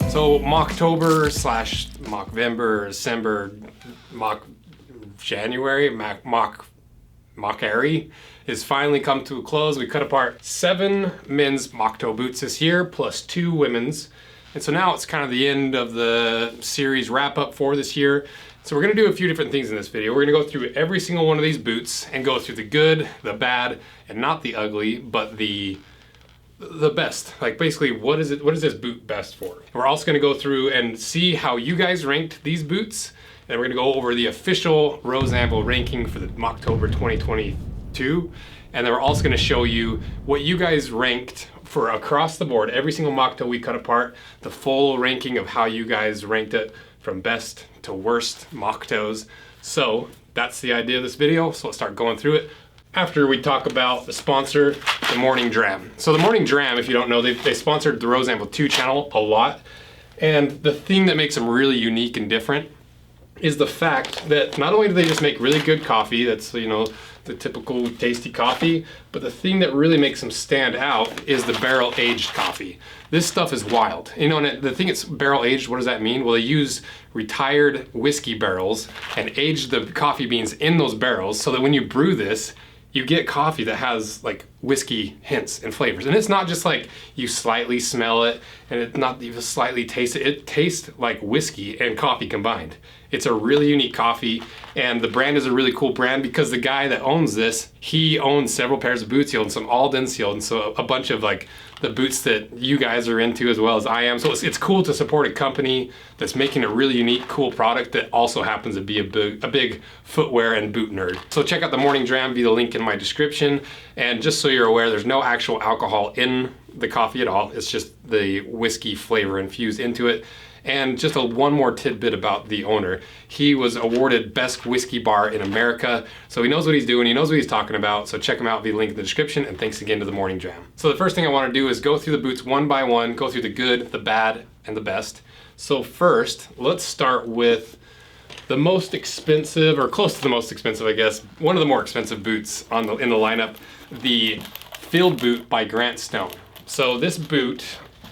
So Mocktober slash Mockvember, December, Mock January, Mock-ary is finally come to a close. We cut apart 7 men's Moc Toe boots this year, plus 2 women's. And so now it's kind of the end of the series wrap up for this year. So we're gonna do a few different things in this video. We're gonna go through every single one of these boots and go through the good, the bad, and not the ugly, but the best. Like basically, what is this boot best for? We're also gonna go through and see how you guys ranked these boots. And we're gonna go over the official Rose Anvil ranking for the Mocktober 2022. And then we're also gonna show you what you guys ranked for across the board, every single Moc Toe we cut apart, the full ranking of how you guys ranked it from best to worst Moc Toes. So that's the idea of this video. So let's start going through it. After we talk about the sponsor, the Morning Dram. So the Morning Dram, if you don't know, they sponsored the Rose Anvil 2 channel a lot. And the thing that makes them really unique and different is the fact that not only do they just make really good coffee, that's, you know, the typical tasty coffee, but the thing that really makes them stand out is the barrel aged coffee. This stuff is wild. You know, and the thing it's barrel aged, what does that mean? Well, they use retired whiskey barrels and age the coffee beans in those barrels so that when you brew this, you get coffee that has like whiskey hints and flavors. And it's not just like you slightly smell it and it's not even slightly taste it. It tastes like whiskey and coffee combined. It's a really unique coffee, and the brand is a really cool brand because the guy that owns this, he owns several pairs of boots. He owns some Aldens, he owns so a bunch of like the boots that you guys are into as well as I am. So it's cool to support a company that's making a really unique, cool product that also happens to be a big footwear and boot nerd. So check out the Morning Dram via the link in my description. And just so you're aware, there's no actual alcohol in the coffee at all. It's just the whiskey flavor infused into it. And just one more tidbit about the owner. He was awarded Best Whiskey Bar in America. So he knows what he's doing, he knows what he's talking about. So check him out via link in the description, and thanks again to the Morning Dram. So the first thing I wanna do is go through the boots one by one, go through the good, the bad, and the best. So first, let's start with the most expensive, or close to the most expensive, I guess, one of the more expensive boots in the lineup, the Field Boot by Grant Stone. So this boot,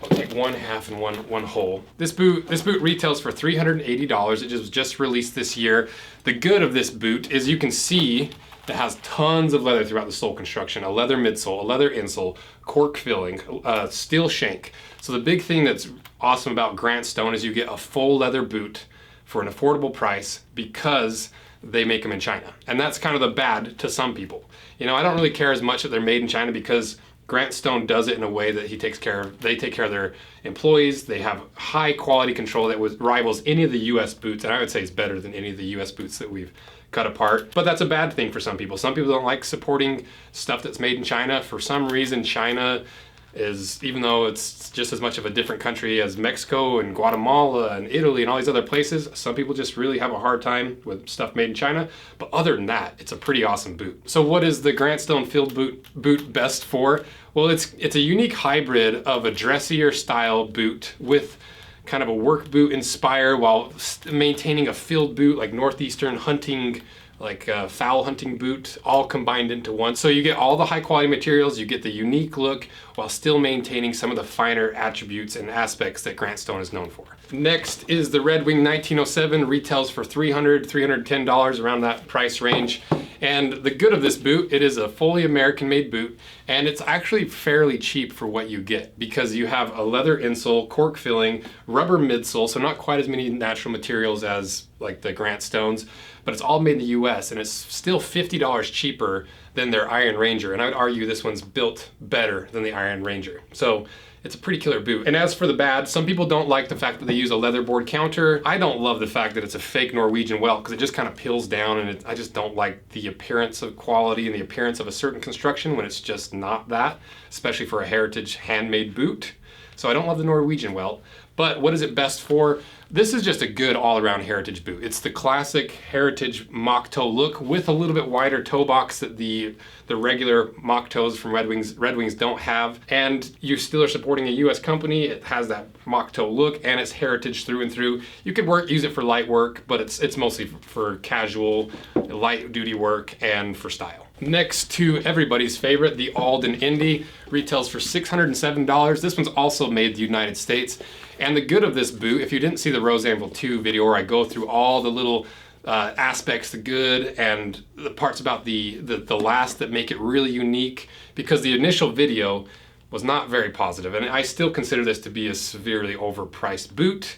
I'll take one half and one whole. This boot retails for $380. It was just released this year. The good of this boot is you can see it has tons of leather throughout the sole construction, a leather midsole, a leather insole, cork filling, steel shank. So the big thing that's awesome about Grant Stone is you get a full leather boot for an affordable price because they make them in China. And that's kind of the bad to some people. You know, I don't really care as much that they're made in China because Grant Stone does it in a way that they take care of their employees. They have high quality control that rivals any of the US boots, and I would say it's better than any of the US boots that we've cut apart. But that's a bad thing for some people. Some people don't like supporting stuff that's made in China. For some reason, China is, even though it's just as much of a different country as Mexico and Guatemala and Italy and all these other places, some people just really have a hard time with stuff made in China. But other than that, it's a pretty awesome boot. So what is the Grant Stone Field boot best for? Well, it's a unique hybrid of a dressier style boot with kind of a work boot inspire while maintaining a field boot, like northeastern hunting, like a fowl hunting boot, all combined into one. So you get all the high quality materials, you get the unique look while still maintaining some of the finer attributes and aspects that Grant Stone is known for. Next is the Redwing 1907, retails for $310, around that price range. And the good of this boot, it is a fully American made boot, and it's actually fairly cheap for what you get because you have a leather insole, cork filling, rubber midsole, so not quite as many natural materials as like the Grant Stones, but it's all made in the US and it's still $50 cheaper than their Iron Ranger. And I would argue this one's built better than the Iron Ranger. So it's a pretty killer boot. And as for the bad, some people don't like the fact that they use a leatherboard counter. I don't love the fact that it's a fake Norwegian welt because it just kind of peels down, and I just don't like the appearance of quality and the appearance of a certain construction when it's just not that, especially for a heritage handmade boot. So I don't love the Norwegian welt. But what is it best for? This is just a good all-around heritage boot. It's the classic heritage Moc Toe look with a little bit wider toe box that the regular Moc Toes from Redwings don't have. And you still are supporting a US company. It has that Moc Toe look and it's heritage through and through. You could use it for light work, but it's mostly for casual, light duty work and for style. Next to everybody's favorite, the Alden Indy, retails for $607. This one's also made in the United States. And the good of this boot, if you didn't see the Rose Anvil 2 video where I go through all the little aspects, the good and the parts about the last that make it really unique, because the initial video was not very positive, and I still consider this to be a severely overpriced boot.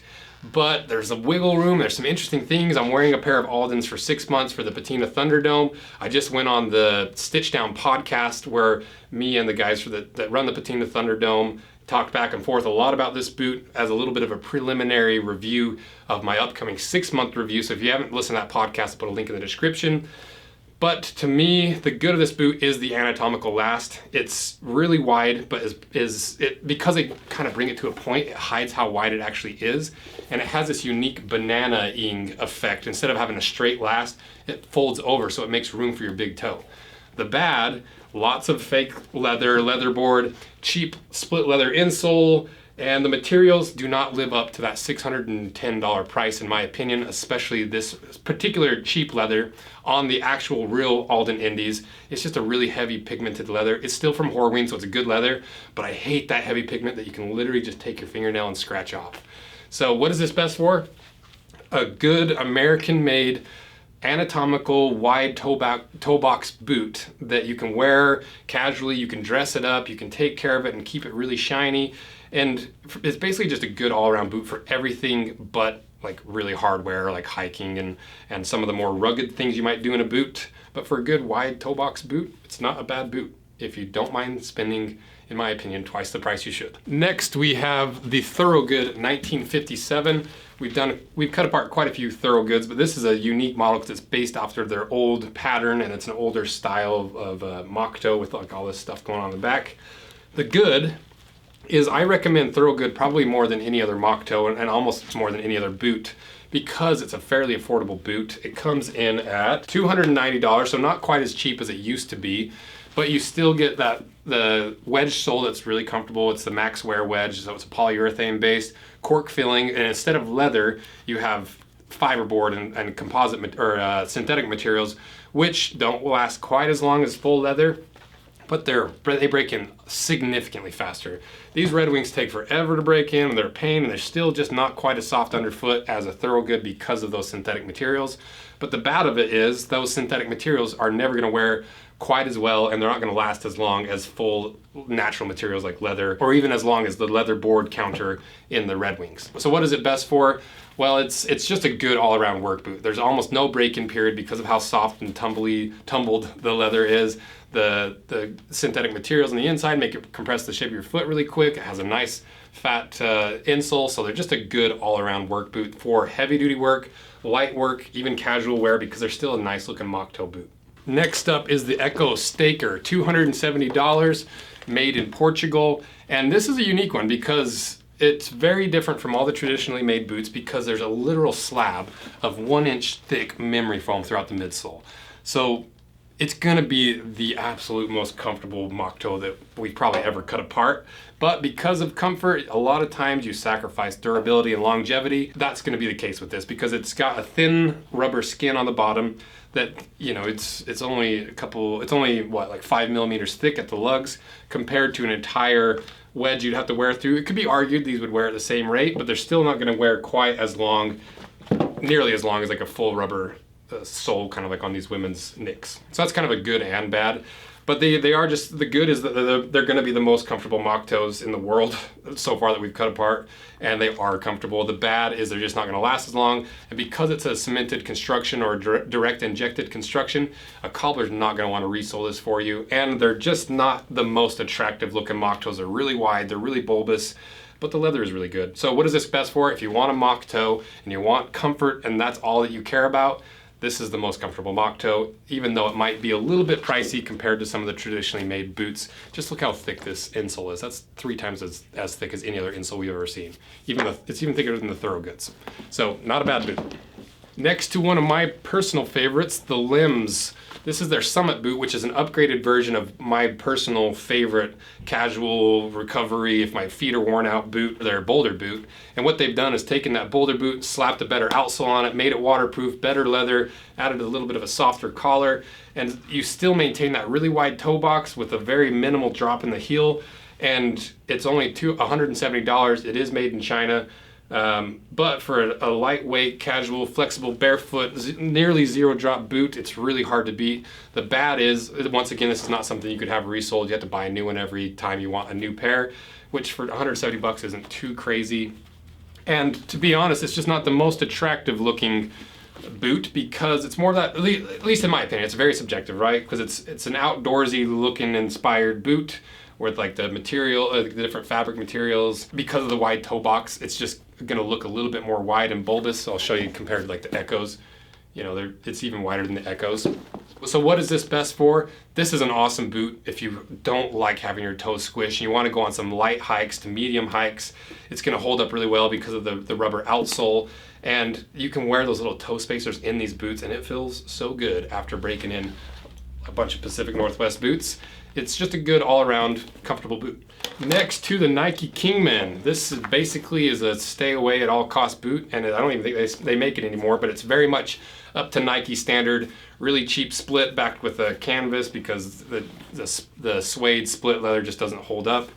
But there's a wiggle room, there's some interesting things. I'm wearing a pair of Aldens for 6 months for the Patina Thunderdome. I just went on the Stitch Down podcast where me and the guys that run the Patina Thunderdome talked back and forth a lot about this boot as a little bit of a preliminary review of my upcoming 6-month review. So if you haven't listened to that podcast, I'll put a link in the description. But to me, the good of this boot is the anatomical last. It's really wide, but because they kind of bring it to a point, it hides how wide it actually is. And it has this unique banana-ing effect. Instead of having a straight last, it folds over, so it makes room for your big toe. The bad, lots of fake leather board, cheap split leather insole, and the materials do not live up to that $610 price in my opinion, especially this particular cheap leather on the actual real Alden Indies. It's just a really heavy pigmented leather. It's still from Horween, so it's a good leather, but I hate that heavy pigment that you can literally just take your fingernail and scratch off. So what is this best for? A good American-made anatomical wide toe box boot that you can wear casually, you can dress it up, you can take care of it and keep it really shiny. And it's basically just a good all-around boot for everything but like really hard wear, like hiking and some of the more rugged things you might do in a boot. But for a good wide toe box boot, it's not a bad boot if you don't mind spending, in my opinion, twice the price you should. Next, we have the Thorogood 1957. We've cut apart quite a few Thorogoods, but this is a unique model because it's based after their old pattern and it's an older style of Moc Toe with like all this stuff going on in the back. The good is I recommend Thorogood probably more than any other Moc Toe and almost more than any other boot because it's a fairly affordable boot. It comes in at $290, so not quite as cheap as it used to be, but you still get the wedge sole that's really comfortable. It's the Max Wear wedge, so it's a polyurethane based, cork filling, and instead of leather, you have fiberboard and composite or synthetic materials, which don't last quite as long as full leather, but they break in significantly faster. These redwings take forever to break in, and they're a pain, and they're still just not quite as soft underfoot as a Thorogood because of those synthetic materials. But the bad of it is those synthetic materials are never gonna wear quite as well, and they're not gonna last as long as full natural materials like leather, or even as long as the leather board counter in the redwings. So what is it best for? Well, it's just a good all-around work boot. There's almost no break-in period because of how soft and tumbled the leather is. The synthetic materials on the inside make it compress the shape of your foot really quick. It has a nice fat insole, so they're just a good all-around work boot for heavy-duty work, light work, even casual wear, because they're still a nice-looking Moc Toe boot. Next up is the Ecco Staker, $270, made in Portugal. And this is a unique one because it's very different from all the traditionally made boots because there's a literal slab of 1-inch thick memory foam throughout the midsole. So it's gonna be the absolute most comfortable Moc Toe that we've probably ever cut apart. But because of comfort, a lot of times you sacrifice durability and longevity. That's gonna be the case with this because it's got a thin rubber skin on the bottom that, you know, it's only what, like 5 millimeters thick at the lugs compared to an entire wedge you'd have to wear through. It could be argued these would wear at the same rate, but they're still not gonna wear quite as long, nearly as long as like a full rubber sole, kind of like on these women's Nicks. So that's kind of a good and bad. But they are just, the good is that they're going to be the most comfortable Moc Toes in the world so far that we've cut apart, and they are comfortable. The bad is they're just not going to last as long, and because it's a cemented construction or direct injected construction, a cobbler's not going to want to resole this for you, and they're just not the most attractive looking Moc Toes. They're really wide, they're really bulbous, but the leather is really good. So what is this best for? If you want a Moc Toe and you want comfort and that's all that you care about, this is the most comfortable Moc Toe, even though it might be a little bit pricey compared to some of the traditionally made boots. Just look how thick this insole is. That's 3 times as thick as any other insole we've ever seen. It's even thicker than the Thorogoods. So not a bad boot. Next to one of my personal favorites, the Lems This is their Summit boot, which is an upgraded version of my personal favorite casual recovery, if my feet are worn out boot, their Boulder boot. And what they've done is taken that Boulder boot, slapped a better outsole on it, made it waterproof, better leather, added a little bit of a softer collar, and you still maintain that really wide toe box with a very minimal drop in the heel. And it's only $170. It is made in China. But for a lightweight, casual, flexible, barefoot, nearly zero drop boot, it's really hard to beat. The bad is, once again, this is not something you could have resold. You have to buy a new one every time you want a new pair, which for 170 bucks isn't too crazy. And to be honest, it's just not the most attractive looking boot because it's more that, at least in my opinion, it's very subjective, right? Because it's an outdoorsy looking inspired boot with like the material, the different fabric materials. Because of the wide toe box, it's just gonna look a little bit more wide and bulbous. So I'll show you compared to like the Eccos. You know, it's even wider than the Eccos. So what is this best for? This is an awesome boot if you don't like having your toes squished and you wanna go on some light hikes to medium hikes. It's gonna hold up really well because of the rubber outsole. And you can wear those little toe spacers in these boots and it feels so good after breaking in a bunch of Pacific Northwest boots. It's just a good all-around comfortable boot. Next to the Nike Kingman. This is basically a stay away at all cost boot, and I don't even think they make it anymore, but it's very much up to Nike standard. Really cheap split backed with a canvas because the suede split leather just doesn't hold up.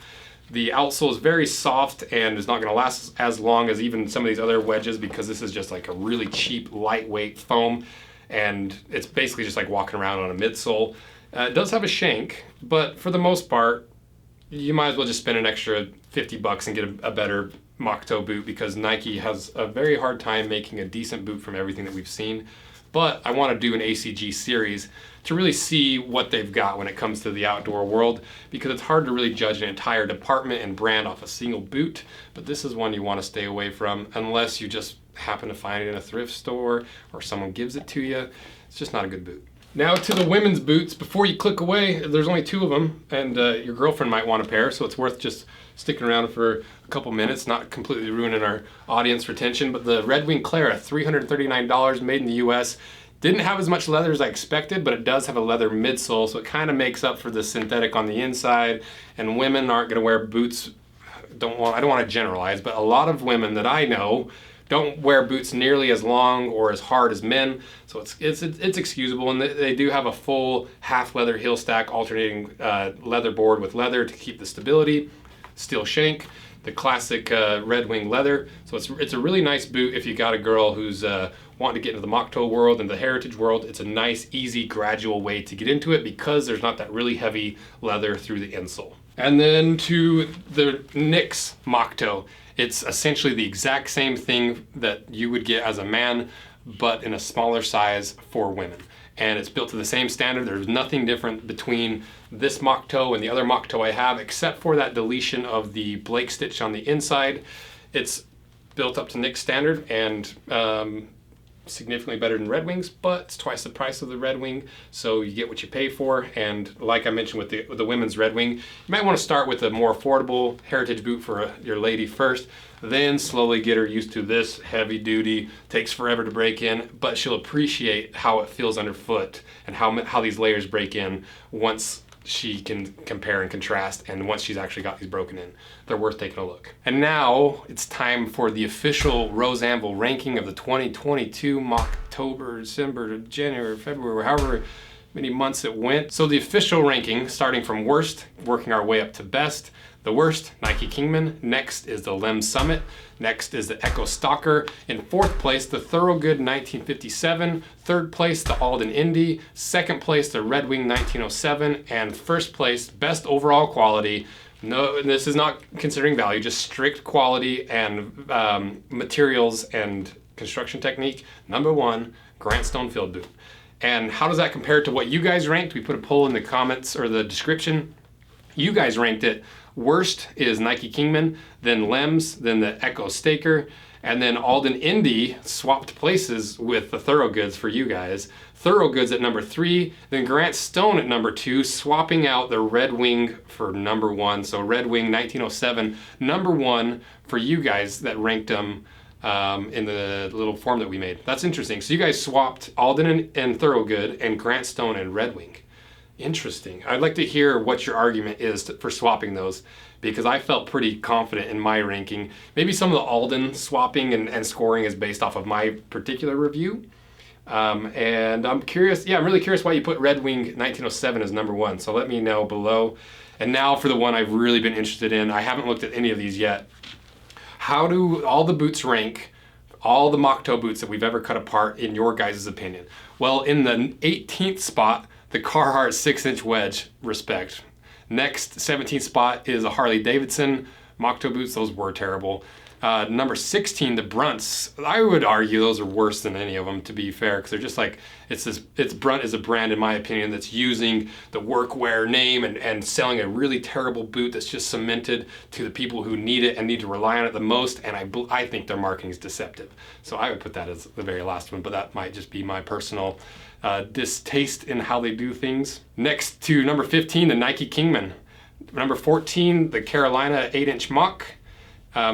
The outsole is very soft and is not going to last as long as even some of these other wedges because this is just like a really cheap, lightweight foam, and it's basically just like walking around on a midsole. It does have a shank, but for the most part, you might as well just spend an extra 50 bucks and get a better Moc Toe boot because Nike has a very hard time making a decent boot from everything that we've seen. But I want to do an ACG series to really see what they've got when it comes to the outdoor world because it's hard to really judge an entire department and brand off a single boot. But this is one you want to stay away from unless you just happen to find it in a thrift store or someone gives it to you. It's just not a good boot. Now to the women's boots. Before you click away, there's only two of them, and your girlfriend might want a pair, so it's worth just sticking around for a couple minutes, not completely ruining our audience retention. But the Wing Clara, $339, made in the US. Didn't have as much leather as I expected, but it does have a leather midsole, so it kind of makes up for the synthetic on the inside. And women aren't going to wear boots. I don't want to generalize, but a lot of women that I know don't wear boots nearly as long or as hard as men, so it's excusable. And they do have a full half leather heel stack, alternating leather board with leather to keep the stability. Steel shank, the classic redwing leather. So it's a really nice boot if you got a girl who's wanting to get into the Moc Toe world and the heritage world. It's a nice, easy, gradual way to get into it because there's not that really heavy leather through the insole. And then to the NYX Moc Toe. It's essentially the exact same thing that you would get as a man, but in a smaller size for women. And it's built to the same standard. There's nothing different between this Moc Toe and the other Moc Toe I have, except for that deletion of the Blake stitch on the inside. It's built up to NYX standard and significantly better than redwings, but it's twice the price of the redwing, so you get what you pay for. And like I mentioned with the women's redwing, you might want to start with a more affordable heritage boot for your lady first, then slowly get her used to this heavy duty, takes forever to break in, but she'll appreciate how it feels underfoot and how these layers break in once she can compare and contrast, and once she's actually got these broken in. They're worth taking a look. And now it's time for the official Rose Anvil ranking of the 2022 October, December, January, February, however many months it went. So the official ranking, starting from worst, working our way up to best. The worst, Nike Kingman. Next is the Lems Summit. Next is the Ecco Staker. In fourth place, the Thorogood 1957. Third place, the Alden Indy. Second place, the redwing 1907. And first place, best overall quality. No, this is not considering value, just strict quality and materials and construction technique. Number one, Grant Stone Field Boot. And how does that compare to what you guys ranked? We put a poll in the comments or the description. You guys ranked it. Worst is Nike Kingman, then Lems, then the Ecco Staker, and then Alden Indy swapped places with the Thorogoods for you guys. Thorogoods at number 3, then Grant Stone at number 2, swapping out the redwing for number 1. So redwing 1907, number 1 for you guys that ranked them in the little form that we made. That's interesting. So you guys swapped Alden and Thorogood and Grant Stone and Redwing. Interesting. I'd like to hear what your argument is for swapping those, because I felt pretty confident in my ranking. Maybe some of the Alden swapping and scoring is based off of my particular review. And I'm curious, I'm really curious why you put Redwing 1907 as number 1. So let me know below. And now for the one I've really been interested in. I haven't looked at any of these yet. How do all the boots rank, all the Moc Toe boots that we've ever cut apart, in your guys' opinion? Well, in the 18th spot, the Carhartt 6-inch wedge, respect. Next, 17th spot is a Harley Davidson Moc Toe boots. Those were terrible. Number 16, the Brunts. I would argue those are worse than any of them, to be fair, because they're just like, Brunt is a brand, in my opinion, that's using the workwear name and selling a really terrible boot that's just cemented to the people who need it and need to rely on it the most, and I think their marketing is deceptive. So I would put that as the very last one, but that might just be my personal distaste in how they do things. Next to number 15, the Nike Kingman. Number 14, the Carolina 8-inch Moc.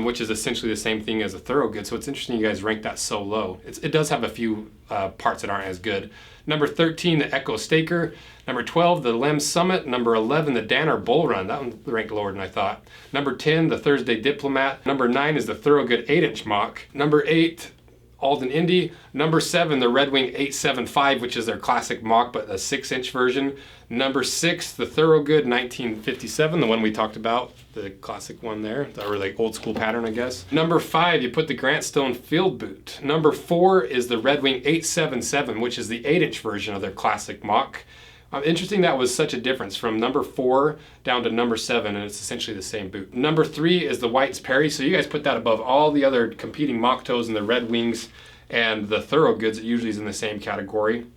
Which is essentially the same thing as a Thorogood. So it's interesting you guys rank that so low. It does have a few parts that aren't as good. Number 13, the Ecco Staker. Number 12, the Lems Summit. Number 11, the Danner Bull Run. That one ranked lower than I thought. Number 10, the Thursday Diplomat. Number 9 is the Thorogood 8-inch Moc. Number 8, Alden Indy. Number 7, the Redwing 875, which is their classic Moc, but a 6-inch version. Number 6, the Thorogood 1957, the one we talked about, the classic one there, or like old school pattern, I guess. Number 5, you put the Grant Stone Field Boot. Number 4 is the Redwing 877, which is the 8-inch version of their classic Moc. Interesting that was such a difference from number 4 down to number 7, and it's essentially the same boot. Number 3 is the White's Perry, so you guys put that above all the other competing Moc Toes and the Redwings and the Thorogoods. It usually is in the same category.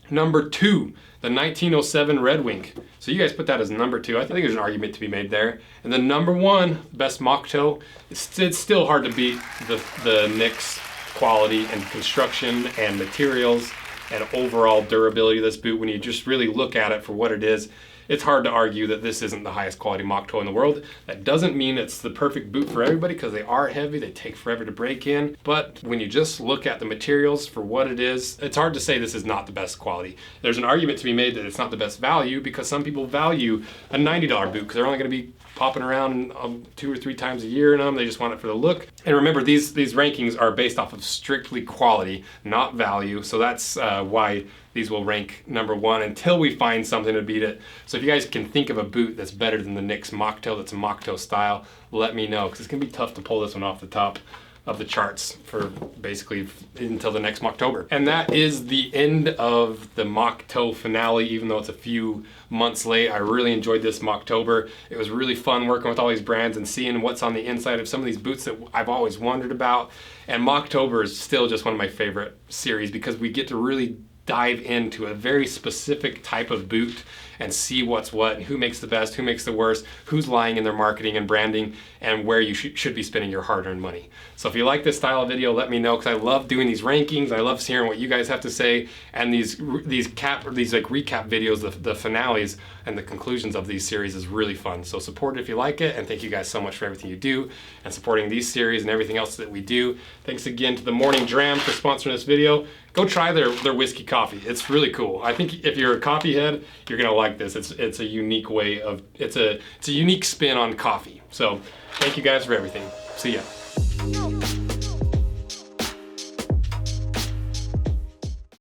Number 2, the 1907 Redwing. So you guys put that as number 2. I think there's an argument to be made there. And then number 1, best Moc Toe. It's still hard to beat the Nick's quality and construction and materials and overall durability of this boot. When you just really look at it for what it is, it's hard to argue that this isn't the highest quality Moc Toe in the world. That doesn't mean it's the perfect boot for everybody, because they are heavy, they take forever to break in. But when you just look at the materials for what it is, it's hard to say this is not the best quality. There's an argument to be made that it's not the best value, because some people value a $90 boot because they're only going to be popping around 2 or 3 times a year in them. They just want it for the look. And remember, these rankings are based off of strictly quality, not value. So that's why these will rank number 1 until we find something to beat it. So if you guys can think of a boot that's better than the Nick's Moc Toe, that's a Moc Toe style, let me know, because it's gonna be tough to pull this one off the top of the charts for basically until the next Mocktober. And that is the end of the Moc Toe finale, even though it's a few months late. I really enjoyed this Mocktober. It was really fun working with all these brands and seeing what's on the inside of some of these boots that I've always wondered about. And Mocktober is still just one of my favorite series, because we get to really dive into a very specific type of boot and see what's what, and who makes the best, who makes the worst, who's lying in their marketing and branding, and where you should be spending your hard-earned money. So if you like this style of video, let me know, because I love doing these rankings. I love hearing what you guys have to say, and these like recap videos, the finales and the conclusions of these series is really fun. So support it if you like it, and thank you guys so much for everything you do and supporting these series and everything else that we do. Thanks again to the Morning Dram for sponsoring this video. Go try their whiskey coffee. It's really cool. I think if you're a coffee head, you're gonna like this. It's a unique way of, it's a unique spin on coffee. So thank you guys for everything. See ya.